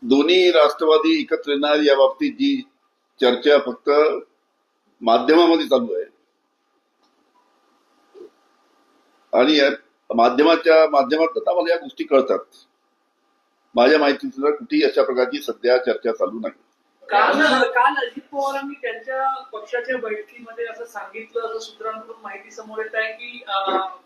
दोन्ही राष्ट्रवादी एकत्र येणार या बाबतीत जी चर्चा फक्त माध्यमामध्ये चालू आहे आणि या माध्यमातून आम्हाला या गोष्टी कळतात. माझ्या माहितीनुसार कुठेही अशा प्रकारची सध्या चर्चा चालू नाही. काल अजित पवारांनी त्यांच्या पक्षाच्या बैठकीमध्ये असं सांगितलं, असं सूत्रांकडून माहिती समोर येत आहे की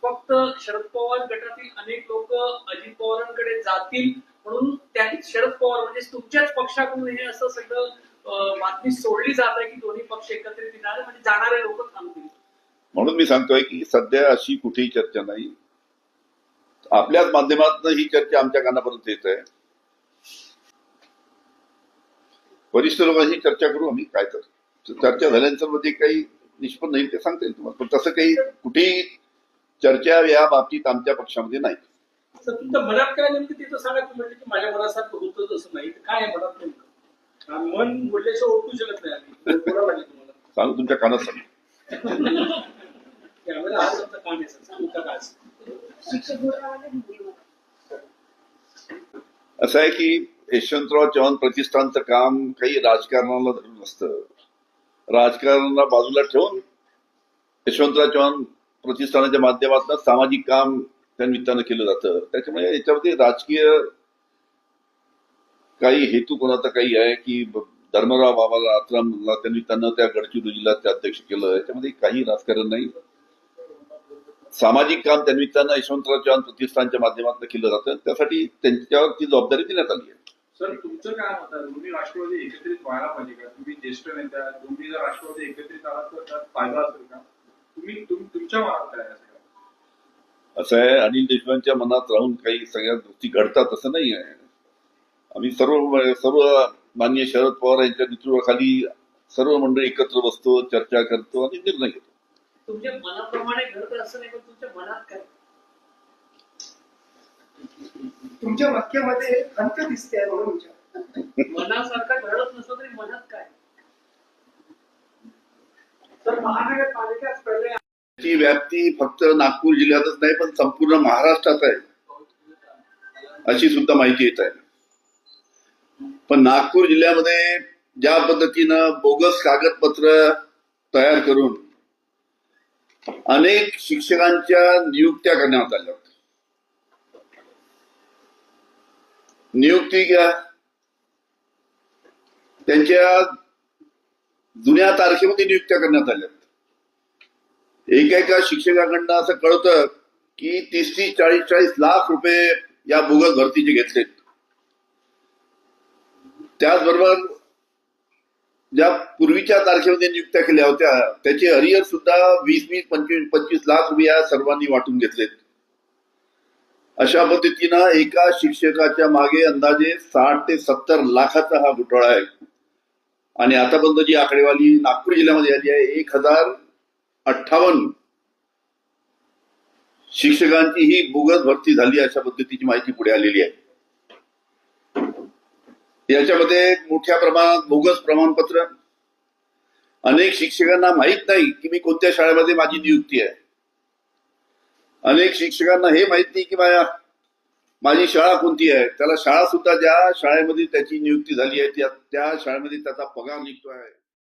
फक्त शरद पवार गटातील अनेक लोक अजित पवारांकडे जातील म्हणून त्यांनी शरद पवार म्हणजे तुमच्याच पक्षाकडून हे असं सगळं बातमी सोडली जात आहे की दोन्ही पक्ष एकत्रित येणार म्हणजे जाणारे लोक थांबतील. म्हणून मी सांगतोय की सध्या अशी कुठेही चर्चा नाही. आपल्याच माध्यमातून ही चर्चा आमच्या कानापर्यंत येत आहे. वरिष्ठ लोकांशी चर्चा करू आम्ही. काय तर चर्चा झाल्यानंतर मध्ये काही निष्पन्न होईल ते सांगता येईल तुम्हाला, पण तसं काही कुठेही चर्चा या बाबतीत आमच्या पक्षामध्ये नाही. तुमच्या मनात काय नेमकं तिथं सांगा. म्हणजे की माझ्या मनासारखं होतं तसं नाही, काय आहे मनात नेमकं? मन बोलल्याशिवाय ओळखू शकत नाही आम्ही. तुम्हाला सांगू तुमच्या कानात सांगू. कॅमेरा हा तुमचा कान आहे, सांगू का काय? असं आहे की यशवंतराव चव्हाण प्रतिष्ठानचं काम काही राजकारणाला धरून नसतं. राजकारणाला बाजूला ठेवून यशवंतराव चव्हाण प्रतिष्ठानाच्या माध्यमातून सामाजिक काम त्या निमित्तानं केलं जातं. त्याच्यामुळे याच्यामध्ये राजकीय काही हेतू कोणाचा काही आहे की धर्मराव बाबाला आत्रामला त्या निमित्तानं त्या गडचिरोलीला ते अध्यक्ष केलं, याच्यामध्ये काही राजकारण नाही. सामाजिक काम त्या निमित्तानं यशवंतराव चव्हाण प्रतिष्ठानच्या माध्यमातून केलं जातं. त्यासाठी त्यांच्यावर ती जबाबदारी देण्यात आली आहे. सर, तुमचं काय मत आहे? दोन्ही राष्ट्रवादी एकत्रित व्हायला पाहिजे का? तुम्ही ज्येष्ठ नेत्या, दोन्ही जर राष्ट्रवादी एकत्रित आलात तर त्यात फायदा असेल का? तुमच्या मनात काय असेल? असं आहे, अनिल देशमुखांच्या मनात राहून काही सगळ्या गोष्टी घडतात असं नाही आहे. आम्ही सर्व माननीय शरद पवार यांच्या नेतृत्वाखाली सर्व मंडळी एकत्र बसतो, चर्चा करतो आणि निर्णय घेतो. तुमच्या मनाप्रमाणे घडत असं नाही, पण तुमच्या मनात काय? तुमच्या वाक्यामध्ये अंत दिसते म्हणून विचार. मनासारखं घडत नसलं तरी मनात काय? तर महानगरपालिकाच पहिले ची व्याप्ती फक्त नागपूर जिल्ह्यातच नाही पण संपूर्ण महाराष्ट्रात आहे अशी सुद्धा माहिती येत आहे. पण नागपूर जिल्ह्यामध्ये ज्या पद्धतीनं बोगस कागदपत्र तयार करून अनेक शिक्षकांच्या नियुक्त्या करण्यात आल्या. नियुक्ती घ्या, त्यांच्या जुन्या तारखेमध्ये नियुक्त्या करण्यात आल्या. एका शिक्षकाकडनं असं कळतं की 30-40 लाख रुपये या बोगस भरतीचे घेतलेत. त्याचबरोबर ज्या पूर्वीच्या तारखेमध्ये नियुक्त्या केल्या होत्या त्याचे अरियर सुद्धा 20-25 लाख रुपये या सर्वांनी वाटून घेतलेत. अशा पद्धतीनं एका शिक्षकाच्या मागे अंदाजे 60 ते 70 लाखाचा हा घोटाळा आहे. आणि आतापर्यंत जी आकडेवारी नागपूर जिल्ह्यामध्ये आली आहे 1058 शिक्षकांची ही बोगस भरती झाली अशा पद्धतीची माहिती पुढे आलेली आहे. याच्यामध्ये मोठ्या प्रमाणात बोगस प्रमाणपत्र, अनेक शिक्षकांना माहित नाही की मी कोणत्या शाळेमध्ये माझी नियुक्ती आहे. अनेक शिक्षकांना हे माहित नाही की माझी शाळा कोणती आहे. त्याला शाळा सुद्धा ज्या शाळेमध्ये त्याची नियुक्ती झाली आहे त्या शाळेमध्ये त्याचा पगार निघतो आहे.